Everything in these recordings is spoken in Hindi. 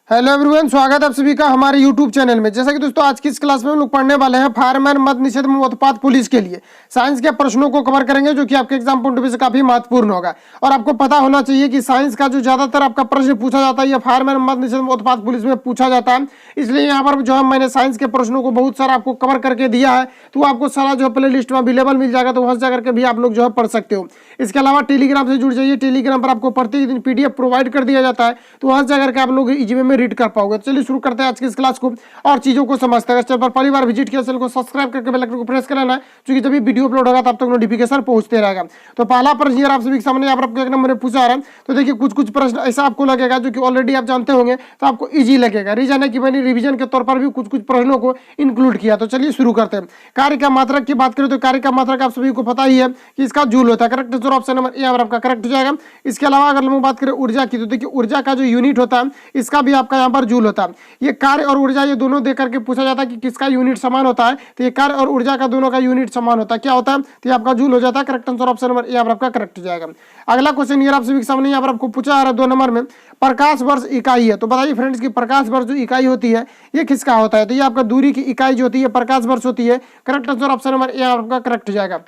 हेलो एवरीवन, स्वागत है आप सभी का हमारे यूट्यूब चैनल में। जैसा कि दोस्तों आज की इस क्लास में हम लोग पढ़ने वाले हैं फायरमैन मद निषेध में उत्पाद पुलिस के लिए साइंस के प्रश्नों को कवर करेंगे, जो कि आपके एग्जाम पॉइंट ऑफ व्यू से काफी महत्वपूर्ण होगा। और आपको पता होना चाहिए कि साइंस का जो ज्यादातर आपका प्रश्न पूछा जाता है, यह फायरमैन मद निषेध में उत्पाद पुलिस में पूछा जाता है। इसलिए यहाँ पर जो है मैंने साइंस के प्रश्नों को बहुत सारा आपको कवर करके दिया है, तो आपको सारा जो प्ले लिस्ट में अवेलेबल मिल जाएगा, तो वहां से जाकर के भी आप लोग जो है पढ़ सकते हो। इसके अलावा टेलीग्राम से जुड़ जाइए, टेलीग्राम पर आपको प्रतिदिन पीडीएफ प्रोवाइड कर दिया जाता है, तो वहां से जाकर के आप लोग इजी वे में रीड कर पाओगे। चलिए शुरू करते हैं आज की इस क्लास को और चीजों को समझते हैं। चैनल पर पहली बार विजिट किया, चैनल को सब्सक्राइब करके बेल आइकन को प्रेस कर लेना है, क्योंकि जब भी वीडियो अपलोड होगा तब तक नोटिफिकेशन पहुंचते रहेगा। तो पहला प्रश्न यार आप सभी के सामने यहाँ पर आपको एक नंबर में पूछा रहा है। तो देखिए कुछ प्रश्न ऐसा आपको लगेगा जो कि ऑलरेडी आप जानते होंगे, तो आपको इजी लगेगा। रीजन है कि मैंने रिवीजन के तौर पर भी कुछ प्रश्नों को इंक्लूड किया। तो चलिए शुरू करते हैं। कार्य का मात्रक की बात करें तो कार्य का मात्रक आप सभी को पता ही है कि इसका जूल होता है। Correct answer option number A आपका करेक्ट हो जाएगा। इसके अलावा अगर हम बात करें ऊर्जा की, तो देखिए ऊर्जा का जो यूनिट होता है इसका भी आपका यहाँ पर जूल होता है। ये कार्य और ऊर्जा ये दोनों देख करके पूछा जाता है कि किसका यूनिट समान होता है, तो ये कार्य और ऊर्जा का दोनों का यूनिट समान होता है। क्या होता है? तो ये आपका जूल हो जाता है। Correct answer option number A आपका करेक्ट हो जाएगा। अगला क्वेश्चन ये आप सभी के सामने यहाँ पर आपको पूछा जा रहा है 2 नंबर में, प्रकाश वर्ष इकाई है। तो बताइए फ्रेंड्स की प्रकाश वर्ष जो इकाई होती है ये किसका होता है? तो ये आपका दूरी की इकाई जो होती है प्रकाश वर्ष होती है। Correct answer option number A आपका करेक्ट हो जाएगा।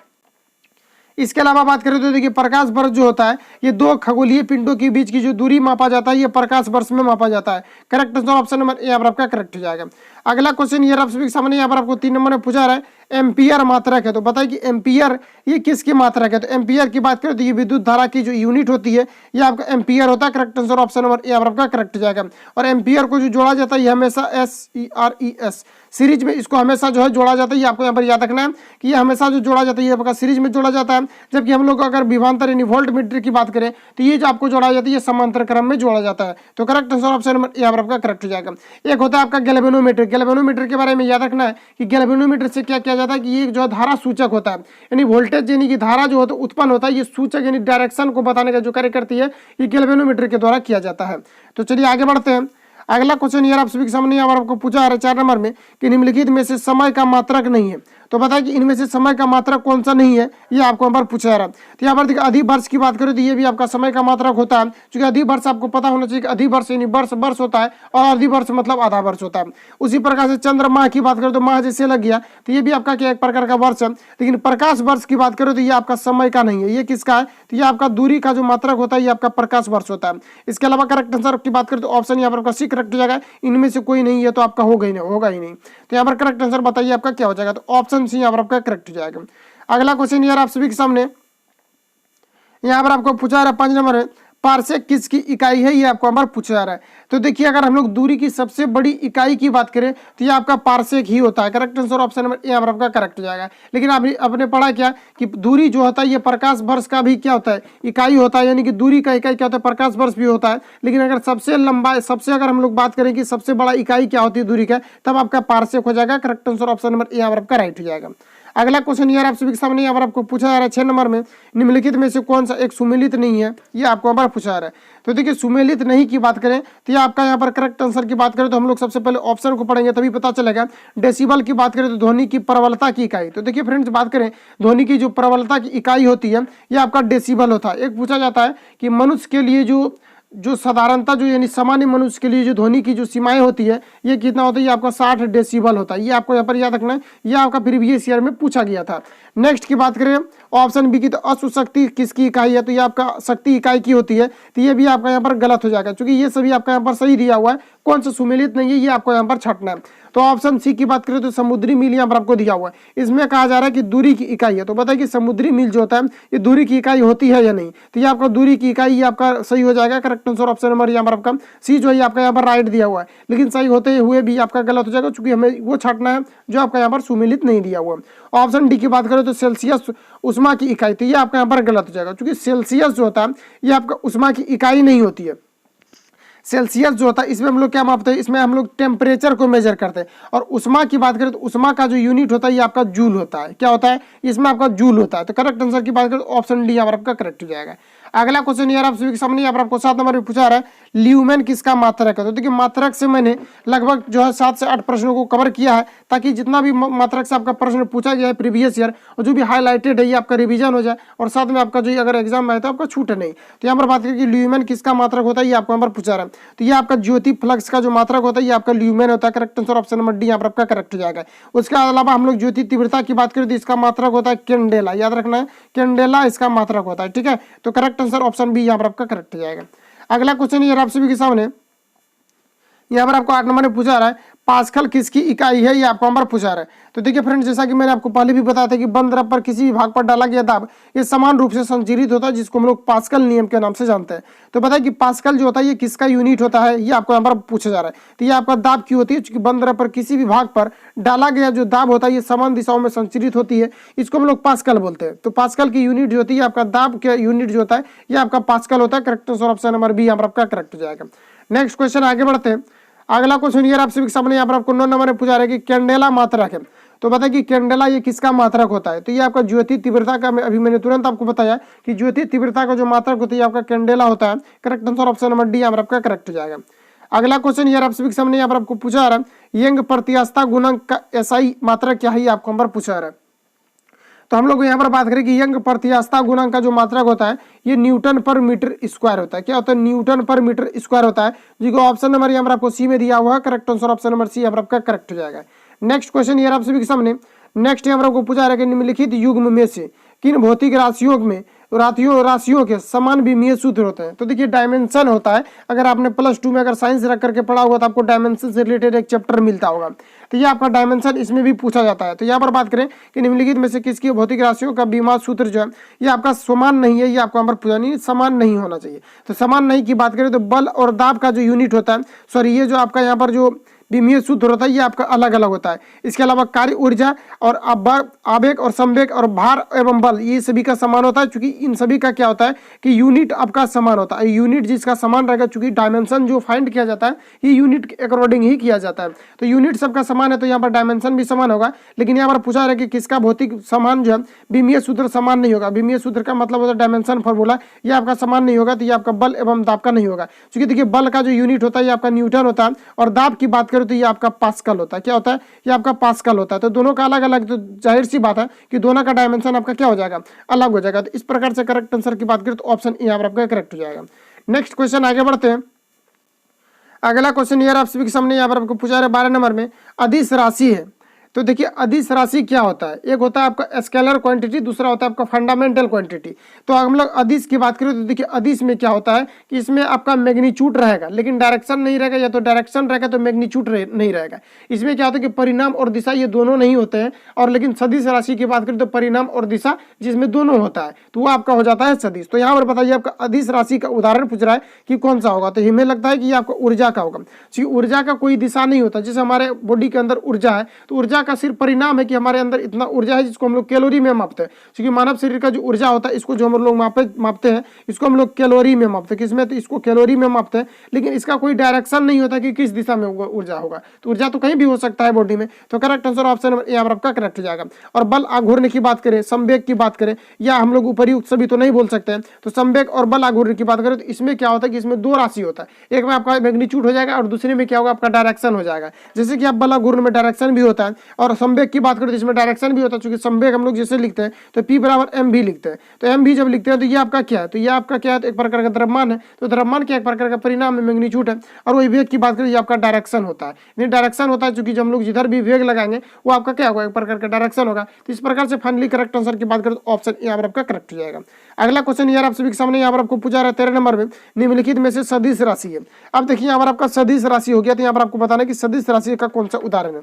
इसके अलावा बात करें तो देखिए प्रकाश वर्ष जो होता है ये 2 खगोलीय पिंडों के बीच की जो दूरी मापा जाता है ये प्रकाश वर्ष में मापा जाता है। Correct answer option number A आपका करेक्ट हो जाएगा। अगला क्वेश्चन ये आप सभी के सामने यहाँ पर आपको 3 नंबर में पूछा रहा है, एम्पियर मात्रक है। तो बताइए कि एम्पियर ये किसकी मात्रक है? तो एम्पियर की बात करें तो ये विद्युत धारा की जो यूनिट होती है ये आपका एम्पियर होता है। Correct answer option number A आपका करेक्ट हो जाएगा। और एम्पियर को जो जोड़ा जाता है ये हमेशा SERES सीरीज में इसको हमेशा जो है जोड़ा जाता है। ये आपको यहाँ पर याद रखना है कि ये हमेशा जो जोड़ा जाता है ये आपका सीरीज में जोड़ा जाता है। जबकि हम लोग अगर विभवांतर यानी वोल्ट मीटर की बात करें तो ये जो आपको जोड़ा जाता है ये समांतर क्रम में जोड़ा जाता है। तो correct answer option number A आपका करेक्ट हो जाएगा। एक होता है आपका गैल्वेनोमीटर। गैल्वेनोमीटर के बारे में याद रखना है कि गैल्वेनोमीटर से क्या किया जाता है कि ये जो है धारा सूचक होता है, यानी वोल्टेज यानी कि धारा जो होता है उत्पन्न होता है, ये सूचक यानी डायरेक्शन को बताने का जो कार्य करती है ये गैल्वेनोमीटर के द्वारा किया जाता है। तो चलिए आगे बढ़ते हैं। अगला क्वेश्चन यार आप सभी के सामने यहाँ आपको पूछा है 4 नंबर में कि निम्नलिखित में से समय का मात्रक नहीं है। तो बताइए कि इनमें से समय का मात्रक कौन सा नहीं है, ये आपको यहाँ पर पूछा जा रहा है। तो यहाँ पर देखिए अधिवर्ष की बात करें तो ये भी आपका समय का मात्रक होता है, क्योंकि अधिवर्ष आपको पता होना चाहिए कि अधिवर्ष यानी वर्ष होता है और अधिवर्ष मतलब आधा वर्ष होता है। उसी प्रकार से चंद्रमा की बात करें तो माह जैसे लग गया तो ये भी आपका क्या एक प्रकार का वर्ष है। लेकिन प्रकाश वर्ष की बात करें तो ये आपका समय का नहीं है, ये किसका है? तो ये आपका दूरी का जो मात्रक होता है ये आपका प्रकाश वर्ष होता है। इसके अलावा करेक्ट आंसर की बात करें तो ऑप्शन यहाँ पर आपका सी करेक्ट हो जाएगा। इनमें से कोई नहीं है तो आपका होगा ही नहीं। तो यहाँ पर करेक्ट आंसर बताइए आपका क्या हो जाएगा? तो ऑप्शन सी यहाँ पर आपका करेक्ट हो जाएगा। अगला क्वेश्चन यार आप सभी के सामने यहाँ पर आपको पूछा रहा है 5 नंबर में, पारसेक किसकी इकाई है, ये आपको यहाँ पर पूछा जा रहा है। तो देखिए अगर हम लोग दूरी की सबसे बड़ी इकाई की बात करें तो ये आपका पारसेक ही होता है। Correct answer option number A आपका करेक्ट हो जाएगा। लेकिन आपने पढ़ा क्या कि दूरी जो होता है ये प्रकाश वर्ष का भी क्या होता है? इकाई होता है, यानी कि दूरी का इकाई क्या होता है? प्रकाश वर्ष भी होता है। लेकिन अगर सबसे लंबा अगर हम लोग बात करें कि सबसे बड़ा इकाई क्या होती है दूरी का, तब आपका पारसेक हो जाएगा। Correct answer option number A आपका राइट हो जाएगा। अगला क्वेश्चन यार आप सभी के सामने यहाँ पर आपको पूछा जा रहा है 6 नंबर में, निम्नलिखित में से कौन सा एक सुमेलित नहीं है, ये आपको यहाँ पर पूछा जा रहा है। तो देखिए सुमेलित नहीं की बात करें तो ये आपका यहाँ पर करेक्ट आंसर की बात करें तो हम लोग सबसे पहले ऑप्शन को पढ़ेंगे तभी पता चलेगा। डेसिबल की बात करें तो ध्वनि की प्रबलता की इकाई। तो देखिए फ्रेंड्स बात करें ध्वनि की जो प्रबलता की इकाई होती है ये आपका डेसिबल होता है। एक पूछा जाता है कि मनुष्य के लिए जो साधारणता जो यानी सामान्य मनुष्य के लिए जो ध्वनि की जो सीमाएं होती है ये कितना होता है? ये आपका 60 डेसिबल होता है। ये आपको यहाँ पर याद रखना है, ये आपका प्रीवियस ईयर में पूछा गया था। नेक्स्ट की बात करें ऑप्शन बी की, तो अश्व शक्ति किसकी इकाई है? तो ये आपका शक्ति इकाई की होती है। तो ये भी आपका यहाँ पर गलत हो जाएगा, क्योंकि ये सभी आपका यहाँ पर सही दिया हुआ है। कौन सा सुमेलित नहीं है ये आपको यहाँ पर छटना है। तो ऑप्शन सी की बात करें तो समुद्री मील यहाँ पर आपको दिया हुआ है। इसमें कहा जा रहा है कि दूरी की इकाई है। तो बताइए कि समुद्री मील जो होता है ये दूरी की इकाई होती है या नहीं? तो ये आपका दूरी की इकाई ये आपका सही हो जाएगा। करेक्ट आंसर ऑप्शन नंबर यहाँ पर आपका सी जो है आपका यहाँ पर राइट दिया हुआ है। लेकिन सही होते हुए भी आपका गलत हो जाएगा, क्योंकि हमें वो छाटना है जो आपका यहाँ पर सुमेलित नहीं दिया हुआ। ऑप्शन डी की बात करें तो सेल्सियस उष्मा की इकाई, तो ये आपका यहाँ पर गलत हो जाएगा, क्योंकि सेल्सियस जो होता है ये आपका उष्मा की इकाई नहीं होती है। सेल्सियस जो होता है इसमें हम लोग क्या मापते हैं? इसमें हम लोग टेम्परेचर को मेजर करते हैं। और उष्मा की बात करें तो उष्मा का जो यूनिट होता है ये आपका जूल होता है। क्या होता है? इसमें आपका जूल होता है। तो करेक्ट आंसर की बात करें तो ऑप्शन डी यहाँ पर आपका करेक्ट हो जाएगा। अगला क्वेश्चन यार आप सभी के सामने यहाँ पर आपको 7 नंबर में पूछा रहा है ल्यूमेन किसका मात्रक है। तो देखिए मात्रक से मैंने लगभग जो है 7 से 8 प्रश्नों को कवर किया है, ताकि जितना भी मात्रक से आपका प्रश्न पूछा गया है प्रीवियस ईयर और जो भी हाईलाइटेड है ये आपका रिवीजन हो जाए और साथ में आपका जो अगर एग्जाम आए तो आपका छूटे नहीं। तो यहाँ पर बात करें कि ल्यूमेन किसका मात्रक होता है, ये आपको यहाँ पर पूछा रहा है। तो ये आपका ज्योति फ्लक्स का जो मात्रक होता है ये आपका ल्यूमेन होता है। Correct answer option number D यहाँ पर आपका करेक्ट हो जाएगा। उसके अलावा हम लोग ज्योति तीव्रता की बात करें तो इसका मात्रक होता है कैंडेला, याद रखना है कैंडेला इसका मात्रक होता है। ठीक है, तो करेक्ट आंसर ऑप्शन बी यहाँ पर आपका करेक्ट हो जाएगा। अगला क्वेश्चन ये आप सभी के सामने यहाँ पर आपको 8 नंबर में पूछा रहा है पास्कल किसकी इकाई है, ये आपको नंबर पूछा रहा है। तो देखिए फ्रेंड्स, जैसा कि मैंने आपको पहले भी बताया था कि बंद द्रव पर किसी भी भाग पर डाला गया दाब ये समान रूप से संचरित होता है, जिसको हम लोग पास्कल नियम के नाम से जानते हैं। तो पता है कि पास्कल जो होता है ये किसका यूनिट होता है, ये आपको नंबर पूछा जा रहा है। तो ये आपका दाब की होती है, क्योंकि बंद द्रव पर किसी भी भाग पर डाला गया जो दाब होता है ये समान दिशाओं में संचरित होती है, इसको हम लोग पास्कल बोलते हैं। तो पास्कल की यूनिट जो होती है आपका दाब के यूनिट जो होता है ये आपका पास्कल होता है। Correct answer option number B यहाँ पर आपका करेक्ट हो जाएगा। नेक्स्ट क्वेश्चन आगे बढ़ते हैं। अगला क्वेश्चन ये आप सभी के सामने यहाँ पर आपको 9 नंबर में पूछा रहा है कि कैंडेला मात्रक है। तो बताइए कि कैंडेला ये किसका मात्रक होता है। तो ये आपका ज्योति तीव्रता का, अभी मैंने तुरंत आपको बताया कि ज्योति तीव्रता का जो मात्रक होता है आपका कैंडेला होता है। Correct answer option number D यहाँ पर आपका करेक्ट हो जाएगा। अगला क्वेश्चन ये आप सभी के सामने यहाँ पर आपको पूछा रहा है यंग प्रत्यास्थता गुणांक का एसआई मात्रक क्या है, ये आपको नंबर पूछा रहा है। तो हम लोग यहाँ पर बात करें कि यंग प्रत्यास्थता गुणांक का जो मात्रक होता है ये न्यूटन पर मीटर स्क्वायर होता है। क्या होता है, न्यूटन पर मीटर स्क्वायर होता है, जिसको ऑप्शन नंबर यहाँ पर आपको सी में दिया हुआ है। Correct answer option number C यहाँ पर आपका करेक्ट हो जाएगा। नेक्स्ट क्वेश्चन ये आप सभी के सामने नेक्स्ट यहाँ पर आपको पूछा रहा है कि निम्नलिखित युग्म में से किन भौतिक राशियों में राशियों के समान विमीय सूत्र होते हैं। तो देखिए डायमेंशन होता है, अगर आपने +2 में अगर साइंस रख करके पढ़ा होगा तो आपको डायमेंशन से रिलेटेड एक चैप्टर मिलता होगा। तो ये आपका डायमेंशन इसमें भी पूछा जाता है। तो यहाँ पर बात करें कि निम्नलिखित में से किसकी भौतिक राशियों का विमीय सूत्र जो है ये आपका समान नहीं है, ये आपको नंबर पूछा नहीं, समान नहीं होना चाहिए। तो समान नहीं की बात करें तो बल और दाब का जो यूनिट होता है, सॉरी ये जो आपका यहाँ पर जो विमीय सूत्र होता है ये आपका अलग अलग होता है। इसके अलावा कार्य ऊर्जा और आवेग और संवेग और भार एवं बल ये सभी का समान होता है, क्योंकि इन सभी का क्या होता है कि यूनिट आपका समान होता है। यूनिट जिसका समान रहेगा, चूंकि डायमेंशन जो फाइंड किया जाता है ये यूनिट के अकॉर्डिंग ही किया जाता है। तो यूनिट सबका समान है, तो यहाँ पर डायमेंशन भी समान होगा। लेकिन यहाँ पर पूछा है कि किसका भौतिक समान जो है विमीय सूत्र समान नहीं होगा। विमीय सूत्र का मतलब होता है डायमेंशन फॉर्मूला, ये आपका समान नहीं होगा। तो ये आपका बल एवं दाब का नहीं होगा, क्योंकि देखिए बल का जो यूनिट होता है ये आपका न्यूटन होता है और दाब की बात तो ये आपका पास्कल होता है। क्या होता है, ये आपका पास्कल होता है। तो दोनों का अलग अलग, तो जाहिर सी बात है कि दोनों का डायमेंशन आपका क्या हो जाएगा, अलग हो जाएगा। तो इस प्रकार से करेक्ट आंसर की बात करें तो ऑप्शन यहाँ पर आपका करेक्ट हो जाएगा। नेक्स्ट क्वेश्चन आगे बढ़ते हैं। अगला क्वेश्चन यार आप सभी के सामने यहाँ पर आपको पूछा रहा है 12 नंबर में अदिश राशि है। तो देखिए अदिश राशि क्या होता है, एक होता है आपका स्केलर क्वांटिटी, दूसरा होता है आपका फंडामेंटल क्वांटिटी। तो हम लोग अदिश की बात करें तो देखिए अदिश में क्या होता है कि इसमें आपका मैग्नीट्यूड रहेगा लेकिन डायरेक्शन नहीं रहेगा, या तो डायरेक्शन रहेगा तो मैग्नीट्यूड नहीं रहेगा। इसमें क्या होता है कि परिणाम और दिशा ये दोनों नहीं होते हैं। और लेकिन सदिश राशि की बात करें तो परिणाम और दिशा जिसमें दोनों होता है तो वो आपका हो जाता है सदिश। तो यहाँ पर बताइए आपका अदिश राशि का उदाहरण पूछ रहा है कि कौन सा होगा। तो हमें लगता है कि ये आपका ऊर्जा का होगा, क्योंकि ऊर्जा का कोई दिशा नहीं होता। जैसे हमारे बॉडी के अंदर ऊर्जा है तो ऊर्जा का सिर्फ परिणाम है कि हमारे अंदर इतना ऊर्जा है जिसको हम लोग कैलोरी में मापते हैं। क्योंकि मानव शरीर का जो ऊर्जा होता है इसको जो हम लोग मापते हैं इसको हम लोग कैलोरी में मापते हैं। किसमें, तो इसको कैलोरी में मापते हैं, लेकिन इसका कोई डायरेक्शन नहीं होता कि किस दिशा में ऊर्जा होगा। तो ऊर्जा तो कहीं भी हो सकता है बॉडी में। तो करेक्ट आंसर ऑप्शन यहाँ पर आपका करेक्ट हो जाएगा। और बल आघूर्ण की बात करें, संवेग की बात करें, या हम लोग उपयुक्त सभी तो नहीं बोल सकते हैं। तो संवेग और बल आघूर्ण की बात करें तो इसमें क्या होता है कि इसमें दो राशि होता है, एक में आपका मैग्नीट्यूड हो जाएगा और दूसरे में क्या होगा आपका डायरेक्शन हो जाएगा। जैसे कि आप बल आघूर्ण में डायरेक्शन भी होता है और संवेग की बात करें तो इसमें डायरेक्शन भी होता है। क्योंकि संवेग हम लोग जैसे लिखते हैं तो P बराबर m भी लिखते हैं। तो m भी जब लिखते हैं तो ये आपका क्या है, तो ये आपका क्या है, तो एक प्रकार का द्रव्यमान है। तो द्रव्यमान क्या एक प्रकार का परिणाम है, मैग्नीट्यूड है। और वही वेग की बात करें ये आपका डायरेक्शन होता है। नहीं डायरेक्शन होता है, क्योंकि जब हम लोग जिधर भी वेग लगाएंगे वो आपका क्या होगा, एक प्रकार का डायरेक्शन होगा। तो इस प्रकार से फाइनली करेक्ट आंसर की बात करें तो ऑप्शन यहाँ पर आपका करेक्ट हो जाएगा। अगला क्वेश्चन यार आप सभी के सामने यहाँ पर आपको पूछा रहा है 13 नंबर में निम्नलिखित में से सदिश राशि है। अब देखिए यहाँ पर आपका सदिश राशि हो गया, तो यहाँ पर आपको बताना है कि सदिश राशि का कौन सा उदाहरण है।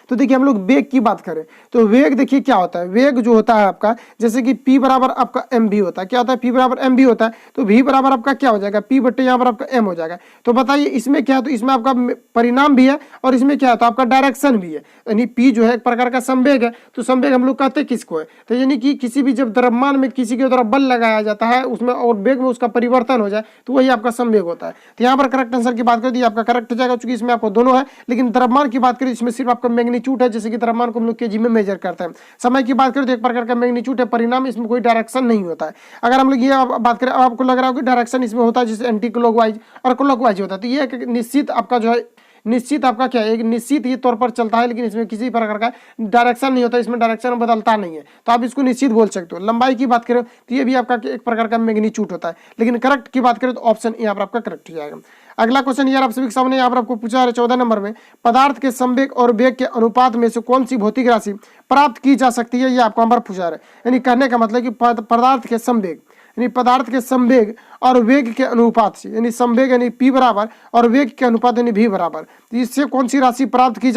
तो देखिए हम लोग वेग की बात करें तो वेग देखिए क्या होता है, वेग जो होता है आपका जैसे कि P बराबर आपका m भी होता है। क्या होता है, P बराबर m भी होता है। तो V बराबर आपका क्या हो जाएगा, P बट्टे यहाँ पर आपका m हो जाएगा। तो बताइए इसमें क्या है, तो इसमें आपका परिणाम भी है और इसमें क्या है तो आपका डायरेक्शन भी है। यानी P जो है एक प्रकार का संवेग है। तो संवेग हम लोग कहते हैं किसको है, तो यानी कि किसी भी जब द्रव्यमान में किसी के द्वारा बल लगाया जाता है उसमें और वेग में उसका परिवर्तन हो जाए तो वही आपका संवेग होता है। तो यहाँ पर करेक्ट आंसर की बात करें तो आपका करेक्ट हो जाएगा, क्योंकि इसमें आपको दोनों है। लेकिन द्रव्यमान की बात करें इसमें सिर्फ आपका मैग्नीट्यूड है, जैसे कि द्रव्यमान को हम लोग केजी में मेजर करते हैं। समय की बात करें तो एक प्रकार का मैग्नीट्यूड है, परिणाम इसमें कोई डायरेक्शन नहीं होता है। अगर हम लोग ये बात करें, आपको लग रहा हो कि डायरेक्शन इसमें होता है, जैसे एंटी क्लॉकवाइज और क्लॉकवाइज होता है, तो ये एक निश्चित आपका जो है, निश्चित आपका क्या है, एक निश्चित ही तौर पर चलता है, लेकिन इसमें किसी प्रकार का डायरेक्शन नहीं होता, इसमें डायरेक्शन बदलता नहीं है, तो आप इसको निश्चित बोल सकते हो। लंबाई की बात करें तो ये भी आपका एक प्रकार का मैग्नीट्यूड होता है, लेकिन करेक्ट की बात करें तो ऑप्शन यहाँ पर आपका करेक्ट हो जाएगा। अगला क्वेश्चन यार आप सभी के सामने यहाँ पर आपको पूछा है 14 नंबर में, पदार्थ के संवेग और वेग के अनुपात में से कौन सी भौतिक राशि प्राप्त की जा सकती है, ये आपको यहाँ पर पूछा है। यानी कहने का मतलब कि पदार्थ के संवेग, यानी पदार्थ के संवेग और वेग के अनुपात से, यानी संवेग यानी P बराबर और वेग के अनुपात यानी V बराबर, तो इससे कौन सी राशि प्राप्त की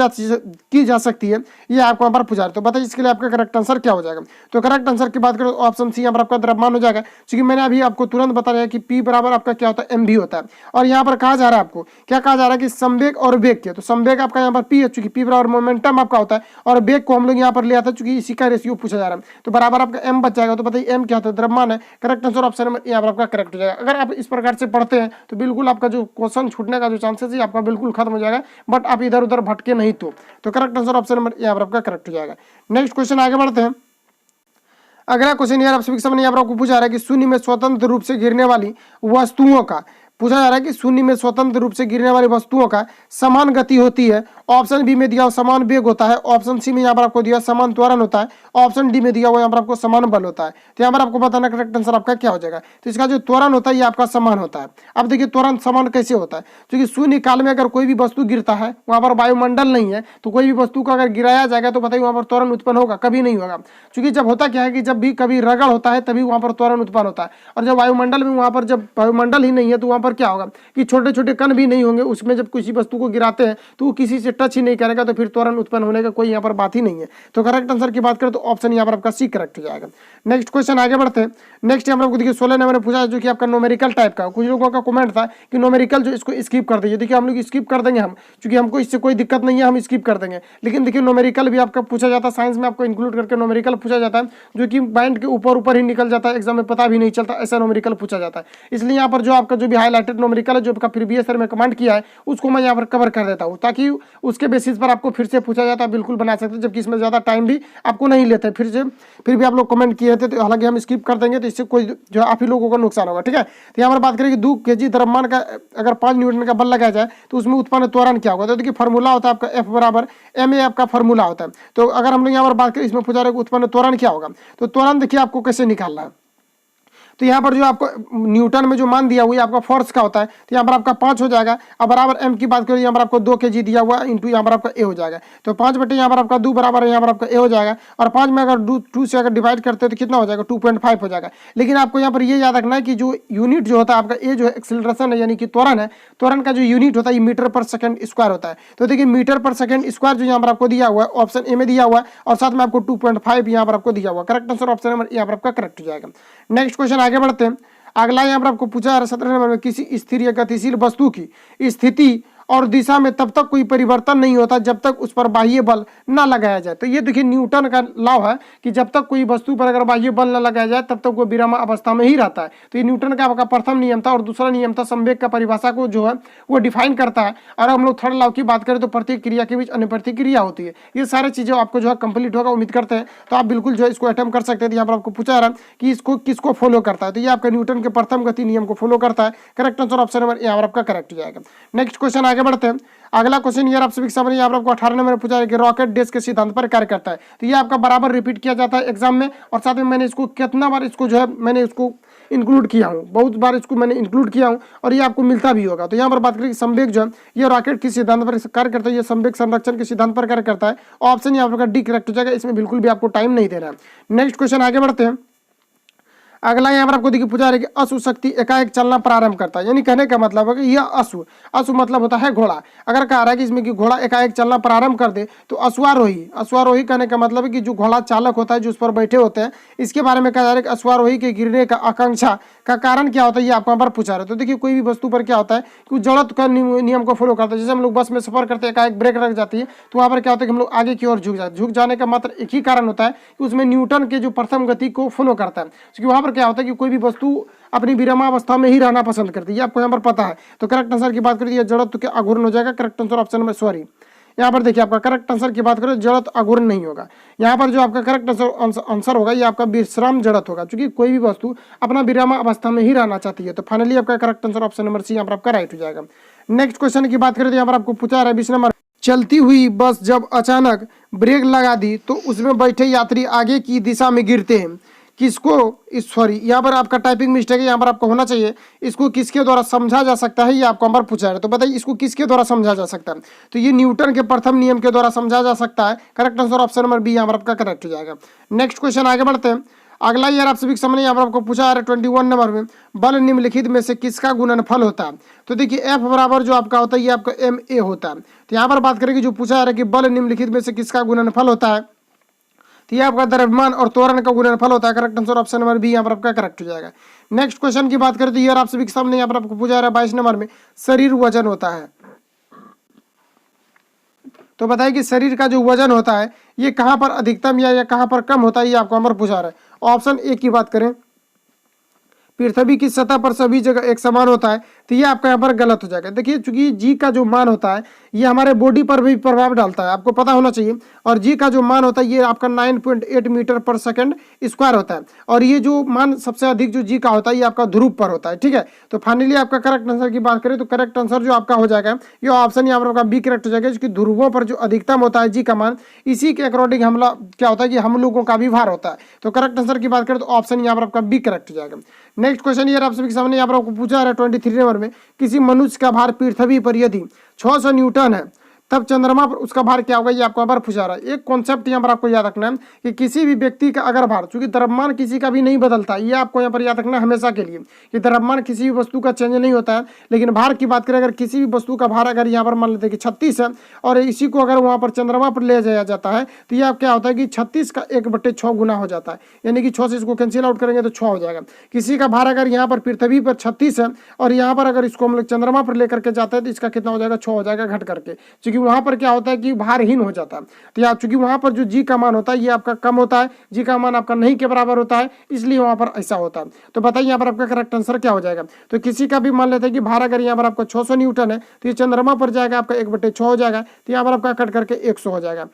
जा सकती है, ये आपको यहाँ पर पूछा है। तो बताइए इसके लिए आपका करेक्ट आंसर क्या हो जाएगा। तो करेक्ट आंसर की बात करें तो ऑप्शन सी यहाँ पर आपका द्रव्यमान हो जाएगा, क्योंकि मैंने अभी आपको तुरंत बताया कि P बराबर आपका क्या होता है, mv होता है। और यहाँ पर कहा जा रहा है, आपको क्या कहा जा रहा है कि संवेग और वेग के, तो संवेग आपका यहाँ पर P है, चूंकि P बराबर मोमेंटम आपका होता है, और वेग को हम लोग यहाँ पर ले आते हैं, चूंकि इसी का रेशियो पूछा जा रहा है, तो बराबर आपका m बच जाएगा। तो बताइए m क्या होता है, द्रव्यमान है। करेक्ट आंसर ऑप्शन नंबर यहाँ पर आपका करेक्ट हो जाएगा। अगर आप इस प्रकार से पढ़ते हैं तो बिल्कुल आपका जो क्वेश्चन छूटने का जो चांसेस है आपका बिल्कुल खत्म हो जाएगा, बट आप इधर उधर भटके नहीं तो करेक्ट आंसर ऑप्शन नंबर यहाँ पर आपका करेक्ट हो जाएगा। नेक्स्ट क्वेश्चन आगे बढ़ते हैं। अगला क्वेश्चन यार आप सभी के सामने यहाँ पर आपको पूछा रहा है कि शून्य में स्वतंत्र रूप से गिरने वाली वस्तुओं का, पूछा जा रहा है कि शून्य में स्वतंत्र रूप से गिरने वाली वस्तुओं का समान गति होती है। ऑप्शन बी में दिया हुआ समान वेग होता है, ऑप्शन सी में यहाँ पर आपको दिया समान त्वरण होता है, ऑप्शन डी में दिया हुआ यहाँ पर आपको समान बल होता है। तो यहाँ पर आपको बताना करेक्ट आंसर आपका क्या हो जाएगा। तो इसका जो त्वरण होता है ये आपका समान होता है। अब देखिए त्वरण समान कैसे होता है, क्योंकि शून्य काल में अगर कोई भी वस्तु गिरता है, वहां पर वायुमंडल नहीं है, तो कोई भी वस्तु को अगर गिराया जाएगा तो बताइए वहां पर त्वरण उत्पन्न होगा, कभी नहीं होगा। क्योंकि जब होता क्या है कि जब भी कभी रगड़ होता है तभी वहां पर त्वरण उत्पन्न होता है, और जब वायुमंडल में, वहां पर जब वायुमंडल ही नहीं है तो वहां पर क्या होगा कि छोटे छोटे कण भी नहीं होंगे, उसमें जब किसी वस्तु को गिराते हैं तो वो किसी से टच ही नहीं करेगा, तो फिर त्वरण उत्पन्न होने का कोई यहाँ पर बात ही नहीं है। तो करेक्ट आंसर की बात करें तो ऑप्शन यहाँ पर आपका सी करेक्ट हो जाएगा। नेक्स्ट क्वेश्चन आगे बढ़ते हैं। नेक्स्ट यहाँ पर आपको देखिए 16 नंबर में पूछा है, जो कि आपका न्यूमेरिकल टाइप का। कुछ लोगों का कमेंट था कि न्यूमेरिकल जो इसको स्किप कर दीजिए, देखिए हम लोग स्किप कर देंगे, हम क्योंकि हमको इससे कोई दिक्कत नहीं है, हम स्किप कर देंगे। लेकिन देखिए न्यूमेरिकल भी आपका पूछा जाता है, साइंस में आपको इंक्लूड करके न्यूमेरिकल पूछा जाता है, जो कि माइंड के ऊपर ऊपर ही निकल जाता है, एग्जाम में पता भी नहीं चलता, ऐसा न्यूमेरिकल पूछा जाता है। इसलिए यहाँ पर जो आपका जो भी हाईलाइटेड न्यूमेरिकल है, जो आपका प्रीवियस ईयर में कमेंट किया है, उसको मैं यहाँ पर कवर कर देता हूँ, ताकि उसके बेसिस पर आपको फिर से पूछा जाता है, बिल्कुल बना सकते हैं, जबकि इसमें ज़्यादा टाइम भी आपको नहीं लेते। फिर भी आप लोग कमेंट किए थे, तो हालांकि हम स्किप कर देंगे, तो इससे कोई जो आप ही लोगों को नुकसान होगा, ठीक है। तो यहाँ पर बात करें कि 2 kg द्रव्यमान का अगर 5 न्यूटन का बल लगाया जाए तो उसमें उत्पन्न त्वरण क्या होगा। तो देखिए फॉर्मूला होता है आपका F बराबर ma आपका फॉर्मूला होता है। तो अगर हम लोग यहाँ पर बात करें, इसमें पूछा रहे उत्पन्न त्वरण क्या होगा, तो त्वरण देखिए आपको कैसे निकालना है। तो यहाँ पर जो आपको न्यूटन में जो मान दिया हुआ है आपका फोर्स का होता है, तो यहाँ पर आपका 5 हो जाएगा। अब बराबर एम की बात करें, यहाँ पर आपको 2 kg दिया हुआ इंटू यहाँ पर आपका ए हो जाएगा, तो 5 बटे यहाँ पर आपका 2 बराबर है यहाँ पर आपका ए हो जाएगा, और 5 में अगर 2 से अगर डिवाइड करते हैं तो कितना हो जाएगा 2.5 हो जाएगा। लेकिन आपको यहाँ पर ये याद रखना है कि जो यूनिट जो होता है आपका ए जो है एक्सेलरेशन है, यानी कि त्वरण है, त्वरण का जो यूनिट होता है मीटर पर सेकंड स्क्वायर होता है। तो देखिए मीटर पर सेकंड स्क्वायर जो यहाँ पर आपको दिया हुआ है ऑप्शन ए में दिया हुआ है, और साथ में आपको 2.5 यहाँ पर आपको दिया हुआ है। करेक्ट आंसर ऑप्शन नंबर यहाँ पर आपका करेक्ट हो जाएगा। नेक्स्ट क्वेश्चन आगे बढ़ते हैं। अगला यहाँ पर आपको पूछा है 17 नंबर में, किसी स्थिर या गतिशील वस्तु की स्थिति और दिशा में तब तक कोई परिवर्तन नहीं होता जब तक उस पर बाह्य बल न लगाया जाए। तो ये देखिए न्यूटन का लॉ है कि जब तक कोई वस्तु पर अगर बाह्य बल न लगाया जाए तब तक वो विराम अवस्था में ही रहता है। तो ये न्यूटन का आपका प्रथम नियम था। और दूसरा नियम था संवेग का परिभाषा को जो है वो डिफाइन करता है। और हम लोग थर्ड लॉ की बात करें तो प्रत्येक क्रिया के बीच अन्य प्रतिक्रिया होती है। ये सारी चीजें आपको जो है कंप्लीट होगा, उम्मीद करते हैं। तो आप बिल्कुल जो है इसको अटेम्प्ट कर सकते हैं। यहाँ पर आपको पूछा जा रहा है कि इसको किसको फॉलो करता है, तो ये आपका न्यूटन के प्रथम गति नियम को फॉलो करता है। करेक्ट आंसर ऑप्शन नंबर यहाँ पर आपका करेक्ट हो जाएगा। नेक्स्ट क्वेश्चन आगे बढ़ते हैं। अगला क्वेश्चन यार आप सभी के सामने यहाँ पर आपको 18 नंबर में पूछा है कि रॉकेट डेज के सिद्धांत पर कार्य करता है। तो ये आपका बराबर रिपीट किया जाता है एग्जाम में, और साथ में मैंने इसको कितना बार इसको जो है मैंने इसको इंक्लूड किया हूँ, बहुत बार इसको मैंने इंक्लूड किया हूँ, और ये आपको मिलता भी होगा। तो यहाँ पर बात करें कि संवेग जो है ये रॉकेट के सिद्धांत पर कार्य करता है, ये संवेग संरक्षण के सिद्धांत पर कार्य करता है। ऑप्शन यहाँ पर डी करेक्ट हो जाएगा, इसमें बिल्कुल भी आपको टाइम नहीं देना है। नेक्स्ट क्वेश्चन आगे बढ़ते हैं। अगला यहाँ पर आपको देखिए पूछा है कि अश्व शक्ति एकाएक चलना प्रारंभ करता है। यानी कहने का मतलब है कि यह अश्व, अश्व मतलब होता है घोड़ा। अगर कह रहा है कि इसमें कि घोड़ा एकाएक चलना प्रारंभ कर दे तो अश्वारोही, अश्वारोही कहने का मतलब है कि जो घोड़ा चालक होता है, जो उस पर बैठे होते हैं, इसके बारे में कहा जा रहा है कि अश्वारोही के गिरने का आकांक्षा का कारण क्या होता है, ये आपको यहाँ पर पूछा रहे। तो देखिए कोई भी वस्तु पर क्या होता है कि जड़त्व का नियम को फॉलो करता है। जैसे हम लोग बस में सफर करते हैं, एकाएक ब्रेक लग जाती है, तो वहाँ पर क्या होता है कि हम लोग आगे की ओर झुक जाते हैं। झुक जाने का मात्र एक ही कारण होता है कि उसमें न्यूटन के जो प्रथम गति को फॉलो करता है। क्योंकि वहाँ पर क्या होता है कि कोई भी वस्तु अपनी विरामावस्था में ही रहना पसंद करती है, आपको यहाँ पर पता है। तो करेक्ट आंसर की बात करिए जड़त्व के अघूर्ण हो जाएगा। Correct answer option number sorry यहाँ पर देखिए आपका करेक्ट आंसर की बात करें जड़त अघूर्ण नहीं होगा। यहाँ पर जो आपका करेक्ट आंसर होगा ये आपका विश्राम जड़त होगा, क्योंकि कोई भी वस्तु अपना विराम अवस्था में ही रहना चाहती है। तो फाइनली आपका correct answer option number C यहाँ पर आपका राइट हो जाएगा। नेक्स्ट क्वेश्चन की बात करें तो यहाँ पर आपको पूछा रहा है 20 नंबर, चलती हुई बस जब अचानक ब्रेक लगा दी तो उसमें बैठे यात्री आगे की दिशा में गिरते हैं, किसको, सॉरी यहाँ पर आपका टाइपिंग मिस्टेक है, यहाँ पर आपको होना चाहिए इसको किसके द्वारा समझा जा सकता है, ये आपको यहाँ पर पूछा है। तो बताइए इसको किसके द्वारा समझा जा सकता है, तो ये न्यूटन के प्रथम नियम के द्वारा समझा जा सकता है। Correct answer option number B यहाँ पर आपका करेक्ट हो जाएगा। नेक्स्ट क्वेश्चन आगे बढ़ते हैं। अगला यार आप सभी के सामने यहाँ पर आपको पूछा है 21 नंबर में, बल निम्नलिखित में से किसका गुणनफल होता है। तो देखिए एफ बराबर जो आपका होता है ये आपका एम ए होता है। तो यहाँ पर बात करेंगे जो पूछा है कि बल निम्नलिखित में से किसका गुणनफल होता है, तो ये आपका द्रव्यमान और त्वरण का गुणनफल होता है। Correct answer option number B यहाँ पर आपका करेक्ट हो जाएगा। नेक्स्ट क्वेश्चन की बात करें तो यार आप सभी के सामने यहाँ पर आपको पूछा है 22 नंबर में, शरीर वजन होता है। तो बताइए कि शरीर का जो वजन होता है ये कहाँ पर अधिकतम या कहाँ पर कम होता है, ये आपको यहाँ पर पूछा रहा है। ऑप्शन ए की बात करें, पृथ्वी की सतह पर सभी जगह एक समान होता है, तो ये आपका यहाँ पर गलत हो जाएगा। देखिए चूंकि जी का जो मान होता है ये हमारे बॉडी पर भी प्रभाव डालता है, आपको पता होना चाहिए। और जी का जो मान होता है ये आपका 9.8 मीटर पर सेकंड स्क्वायर होता है, और ये जो मान सबसे अधिक जो जी का होता है ये आपका ध्रुव पर होता है। ठीक है, तो फाइनली आपका करेक्ट आंसर की बात करें तो करेक्ट आंसर जो आपका हो जाएगा ये ऑप्शन यहाँ पर आपका बी करेक्ट हो जाएगा, क्योंकि ध्रुवों पर जो अधिकतम होता है जी का मान, इसी के अकॉर्डिंग हमला क्या होता है कि हम लोगों का भी भार होता है। तो करेक्ट आंसर की बात करें तो ऑप्शन यहाँ पर आपका बी करेक्ट हो जाएगा। नेक्स्ट क्वेश्चन ये आप सभी के सामने यहाँ पर आपको पूछा है 23 नंबर में, किसी मनुष्य का भार पृथ्वी पर यदि 600 न्यूटन है तब चंद्रमा पर उसका भार क्या होगा, ये आपको यहाँ पर पूछा रहा है। एक कॉन्सेप्ट यहाँ पर आपको याद रखना है कि किसी भी व्यक्ति का अगर भार, चूंकि द्रव्यमान किसी का भी नहीं बदलता, ये आपको यहाँ पर याद रखना हमेशा के लिए कि द्रव्यमान किसी भी वस्तु का चेंज नहीं होता है। लेकिन भार की बात करें, अगर किसी भी वस्तु का भार अगर यहाँ पर मान लेते हैं कि 36 है और इसी को अगर वहाँ पर चंद्रमा पर ले जाया जाता है तो ये क्या होता है कि 36 का 1/6 गुना हो जाता है, यानी कि 6 से इसको कैंसिल आउट करेंगे तो 6 हो जाएगा। किसी का भार अगर यहाँ पर पृथ्वी पर 36 है और यहाँ पर अगर इसको हम लोग चंद्रमा पर लेकर के जाते हैं तो इसका कितना हो जाएगा, 6 हो जाएगा घट करके, क्योंकि वहाँ पर क्या होता है कि भारहीन हो जाता है। तो यार चूंकि वहां पर जो जी का मान होता है ये आपका कम होता है, जी का मान आपका नहीं के बराबर होता है, इसलिए वहां पर ऐसा होता है। तो बताइए यहाँ पर आपका करेक्ट आंसर क्या हो जाएगा। तो किसी का भी मान लेते हैं कि भार अगर यहाँ पर आपका 600 न्यूटन है तो ये चंद्रमा पर जाएगा आपका 1/6 हो जाएगा, तो यहाँ पर आपका कट करके 100 हो जाएगा।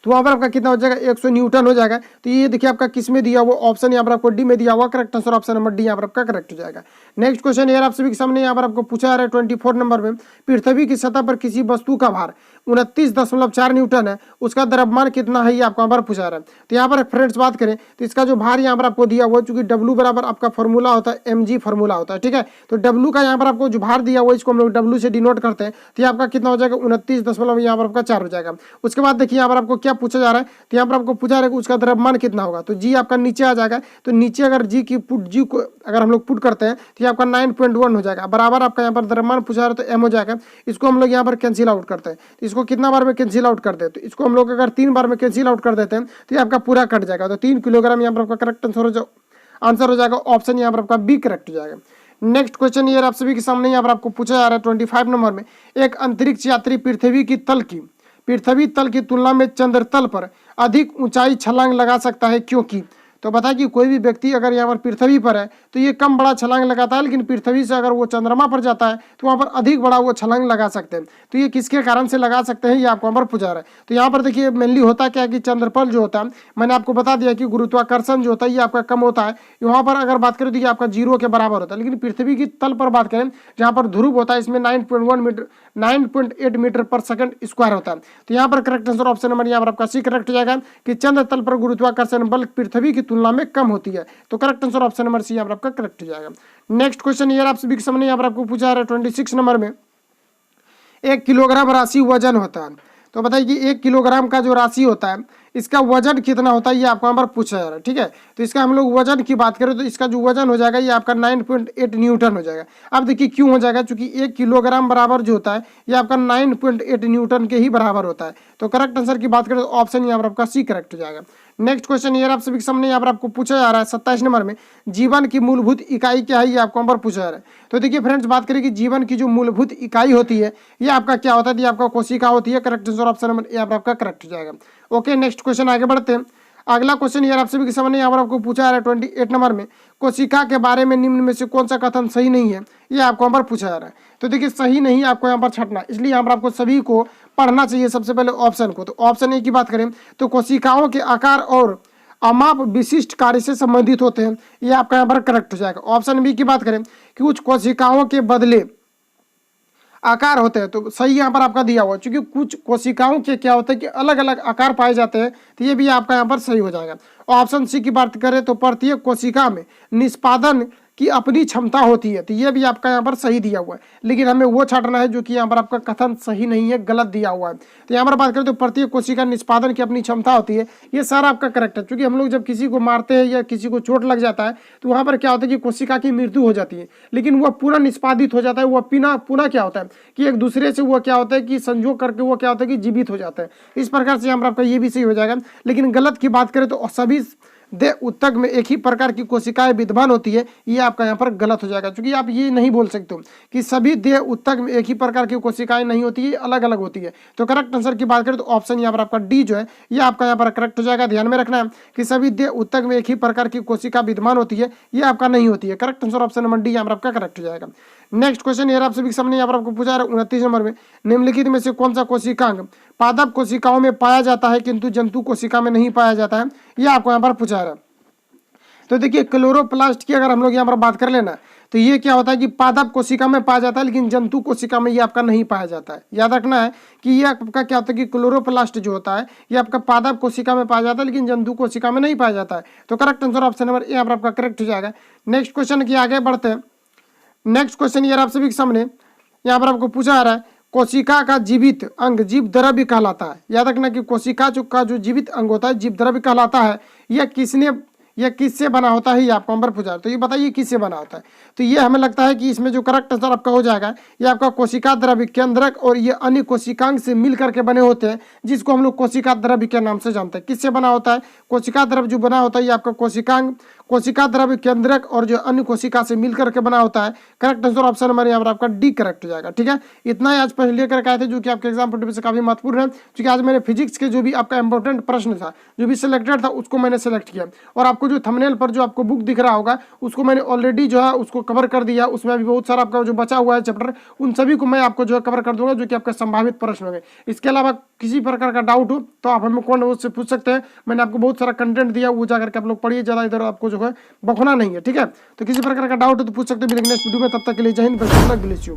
तो वहाँ पर आपका कितना हो जाएगा, 100 न्यूटन हो जाएगा। तो ये देखिए आपका किस में दिया हुआ, ऑप्शन यहाँ पर आपको डी में दिया हुआ। Correct answer option number D यहाँ पर आपका करेक्ट हो जाएगा। नेक्स्ट क्वेश्चन यार आप सभी के सामने यहाँ पर आपको पूछा जा रहा है 24 नंबर में, पृथ्वी की सतह पर किसी वस्तु का भार 29.4 न्यूटन है, उसका द्रव्यमान कितना है, ये आपको यहाँ पर पूछा रहा है। तो यहाँ पर फ्रेंड्स बात करें तो इसका जो भार यहाँ पर आपको दिया हुआ, चूंकि डब्ल्यू बराबर आपका फॉर्मूला होता है mg फॉर्मूला होता है। ठीक है, तो डब्ल्यू का यहाँ पर आपको जो भार दिया हुआ इसको हम लोग डब्ल्यू से डिनोट करते हैं, तो ये आपका कितना हो जाएगा 29 यहाँ पर आपका 4 हो जाएगा। उसके बाद देखिए यहाँ पर आपको क्या पूछा जा रहा है, तो यहाँ पर आपको पूछा रहा है कि उसका द्रव्यमान कितना होगा। तो जी आपका नीचे आ जाएगा, तो नीचे अगर जी को अगर हम लोग पुट करते हैं तो ये आपका 9.1 हो जाएगा, बराबर आपका यहाँ पर द्रव्यमान पूछा रहा है तो एम हो जाएगा। इसको हम लोग यहाँ पर कैंसिल आउट करते हैं, तो इसको कितना बार में कैंसिल आउट करते हैं, तो इसको हम लोग अगर 3 बार में कैंसिल आउट कर देते हैं तो ये आपका पूरा कट जाएगा। तो 3 किलोग्राम यहाँ पर आपका करेक्ट आंसर हो जाएगा, ऑप्शन यहाँ पर आपका बी करेक्ट हो जाएगा। नेक्स्ट क्वेश्चन ये आप सभी के सामने यहाँ पर आपको पूछा जा रहा है 25 नंबर में, एक अंतरिक्ष यात्री पृथ्वी तल की तुलना में चंद्र तल पर अधिक ऊंचाई छलांग लगा सकता है, क्योंकि। तो बता कि कोई भी व्यक्ति अगर यहाँ पर पृथ्वी पर है तो ये कम बड़ा छलांग लगाता है, लेकिन पृथ्वी से अगर वो चंद्रमा पर जाता है तो वहाँ पर अधिक बड़ा वो छलांग लगा सकते हैं। तो ये किसके कारण से लगा सकते हैं, ये आपको यहाँ पर पूछा रहा है। तो यहाँ पर देखिए मेनली होता क्या है कि चंद्रपल जो होता है, मैंने आपको बता दिया कि गुरुत्वाकर्षण जो होता है ये आपका कम होता है, वहाँ पर अगर बात करें तो ये आपका 0 के बराबर होता है। लेकिन पृथ्वी की तल पर बात करें जहाँ पर ध्रुव होता है, इसमें 9.8 मीटर पर सेकंड स्क्वायर होता है। तो यहाँ पर करेक्ट आंसर ऑप्शन नंबर यहाँ पर आपका सी करेक्ट हो जाएगा कि चंद्र तल पर गुरुत्वाकर्षण बल पृथ्वी की तुलना में कम होती है। तो correct answer option number C यहाँ पर आपका करेक्ट हो जाएगा। नेक्स्ट क्वेश्चन ये आप सभी के सामने यहाँ पर आपको पूछा है 26 नंबर में, 1 किलोग्राम राशि वजन होता है। तो बताइए कि 1 किलोग्राम का जो राशि होता है इसका वजन कितना होता है, ये आपको यहाँ पर पूछा जा रहा है। ठीक है, तो इसका हम लोग वजन की बात करें तो इसका जो वजन हो जाएगा ये आपका 9.8 न्यूटन हो जाएगा। अब देखिए क्यों हो जाएगा, क्योंकि 1 किलोग्राम बराबर जो होता है ये आपका 9.8 न्यूटन के ही बराबर होता है। तो करेक्ट आंसर की बात करें तो ऑप्शन यहाँ पर आपका सी करेक्ट हो जाएगा। नेक्स्ट क्वेश्चन ये आप सभी के सामने यहाँ पर आपको पूछा जा रहा है 27 नंबर में, जीवन की मूलभूत इकाई क्या है, ये आपको यहाँ पर पूछा जा रहा है। तो देखिए फ्रेंड्स बात करें कि जीवन की जो मूलभूत इकाई होती है ये आपका क्या होता है, ये आपका कोशिका होती है। करेक्ट आंसर ऑप्शन नंबर यहाँ पर आपका करेक्ट हो जाएगा। ओके, नेक्स्ट क्वेश्चन आगे बढ़ते हैं। अगला क्वेश्चन यार आप सभी के सामने यहाँ पर आपको पूछा जा रहा है 28 नंबर में, कोशिका के बारे में निम्न में से कौन सा कथन सही नहीं है, ये आपको यहाँ पर पूछा जा रहा है। तो देखिए सही नहीं आपको यहाँ पर छटना, इसलिए यहाँ पर आपको सभी को पढ़ना चाहिए सबसे पहले ऑप्शन को। तो ऑप्शन ए की बात करें तो कोशिकाओं के आकार और अमाप विशिष्ट कार्य से संबंधित होते हैं, ये आपका यहाँ पर करेक्ट हो जाएगा। ऑप्शन बी की बात करें कि कुछ कोशिकाओं के बदले आकार होते हैं, तो सही यहाँ पर आपका दिया हुआ, क्योंकि कुछ कोशिकाओं के क्या होता है कि अलग अलग आकार पाए जाते हैं, तो ये भी आपका यहाँ पर सही हो जाएगा। ऑप्शन सी की बात करें तो प्रत्येक कोशिका में निष्पादन की अपनी क्षमता होती है, तो ये भी आपका यहाँ पर सही दिया हुआ है, लेकिन हमें वो छांटना है जो कि यहाँ पर आपका कथन सही नहीं है, गलत दिया हुआ है। तो यहाँ पर बात करें तो प्रत्येक कोशिका निष्पादन की अपनी क्षमता होती है, ये सारा आपका करेक्ट है, क्योंकि हम लोग जब किसी को मारते हैं या किसी को चोट लग जाता है तो वहाँ पर क्या होता है कि कोशिका की मृत्यु हो जाती है, लेकिन वह पुनः निष्पादित हो जाता है, वह पुनः क्या होता है कि एक दूसरे से वह क्या होता है कि संयोग करके वो क्या होता है कि जीवित हो जाता है। इस प्रकार से यहाँ पर आपका ये भी सही हो जाएगा। लेकिन गलत की बात करें तो सभी देह उत्तक में एक ही प्रकार की कोशिकाएं विद्यमान होती है, ये आपका यहाँ पर गलत हो जाएगा, क्योंकि आप ये नहीं बोल सकते हो कि सभी देह उत्तक में एक ही प्रकार की कोशिकाएं नहीं होती है, अलग अलग होती है। तो करेक्ट आंसर की बात करें तो ऑप्शन यहाँ पर आपका डी जो है ये आपका यहाँ पर करेक्ट हो जाएगा। ध्यान में रखना है कि सभी देह उत्तक में एक ही प्रकार की कोशिका विद्यमान होती है, ये आपका नहीं होती है। Correct answer option number D यहाँ पर आपका करेक्ट हो जाएगा। नेक्स्ट क्वेश्चन ये आप सभी के सामने यहाँ पर आपको पूछा है 29 नंबर में, निम्नलिखित में से कौन सा कोशिकांग पादप कोशिकाओं में पाया जाता है किंतु जंतु कोशिका में नहीं पाया जाता है, ये आपको यहाँ पर पूछा है। तो देखिए क्लोरोप्लास्ट की अगर हम लोग यहाँ पर बात कर लेना तो ये क्या होता है कि पादप कोशिका में पाया जाता है, लेकिन जंतु कोशिका में ये आपका नहीं पाया जाता है। याद रखना है कि ये आपका क्या होता है कि क्लोरोप्लास्ट जो होता है ये आपका पादप कोशिका में पाया जाता है, लेकिन जंतु कोशिका में नहीं पाया जाता है। तो करेक्ट आंसर ऑप्शन नंबर यहाँ पर आपका करेक्ट हो जाएगा। नेक्स्ट क्वेश्चन की आगे बढ़ते हैं। नेक्स्ट क्वेश्चन ये आप सभी के सामने यहाँ पर आपको पूछा आ रहा है, कोशिका का जीवित अंग जीव द्रव्य कहलाता है। याद रखना कि कोशिका का जो जीवित अंग होता है जीव द्रव्य कहलाता है। यह किससे बना होता है, ये आपको नंबर पूछा, तो ये बताइए किससे बना होता है। तो ये हमें लगता है कि इसमें जो करेक्ट आंसर आपका हो जाएगा ये आपका कोशिका द्रव्य केंद्रक और ये अन्य कोशिकांग से मिल करके बने होते हैं, जिसको हम लोग कोशिका द्रव्य के नाम से जानते हैं। किससे बना होता है, कोशिका द्रव्य जो बना होता है ये आपका कोशिका द्रव्य केंद्रक और जो अन्य कोशिका से मिल करके बना होता है। करेक्ट आंसर ऑप्शन नंबर यहाँ पर आपका डी करेक्ट हो जाएगा। ठीक है, इतना ही आज पढ़ लेकर आए थे जो कि आपके एग्जाम पॉइंट से काफी महत्वपूर्ण है, क्योंकि आज मैंने फिजिक्स के जो भी आपका इंपॉर्टेंट प्रश्न था जो भी सिलेक्टेड था उसको मैंने सेलेक्ट किया, और आपको जो थंबनेल पर जो आपको बुक दिख रहा होगा उसको मैंने ऑलरेडी जो है उसको कवर कर दिया। उसमें अभी बहुत सारा आपका जो बचा हुआ है चैप्टर उन सभी को मैं आपको जो है कवर कर दूंगा, जो कि आपका संभावित प्रश्न होंगे। इसके अलावा किसी प्रकार का डाउट हो तो आप हमें कौन उससे पूछ सकते हैं। मैंने आपको बहुत सारा कंटेंट दिया, वो जाकर के आप लोग पढ़िए, ज्यादा इधर आपको जो है बखना नहीं है। ठीक है, तो किसी प्रकार का डाउट हो तो पूछ सकते हैं नेक्स्ट वीडियो में। तब तक के लिए जय Hind, best of luck, bless you.